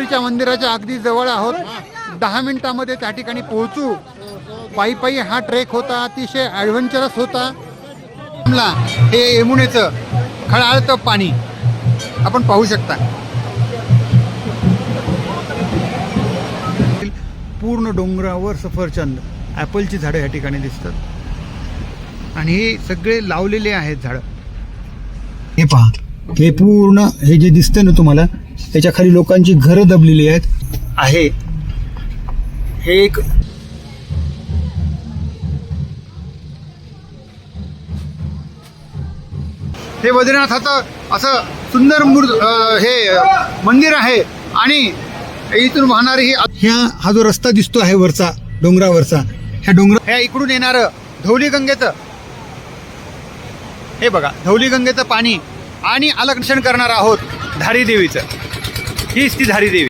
धात्रीच्या मंदिराच्या अगदी जवळ आहोत. 10 मिनिटांमध्ये त्या ठिकाणी पोहोचू. पायी पायी हा ट्रेक होता, अतिशय ॲडव्हेंचरस होता. हे यमुनेचं खळाळतं पाणी आपण पाहू शकता. पूर्ण डोंगरावर सफरचंद, ॲपलची झाडं या ठिकाणी दिसतात आणि हे सगळे लावलेले आहेत झाडं. हे पहा, हे पूर्ण हे जे दिसतंय ना तुम्हाला, त्याच्या खाली लोकांची घरं दबलेली आहेत. हे एक हे बद्रीनाथाचं असं सुंदर हे मंदिर आहे आणि इथून वाहणारी हा जो रस्ता दिसतो आहे वरचा, डोंगरावरचा, ह्या इकडून येणारं धौली गंगेचं, हे बघा धौली गंगेचं पाणी आणि आलकर्षण करणार आहोत धारी देवीचं. हीच ती धारी देवी.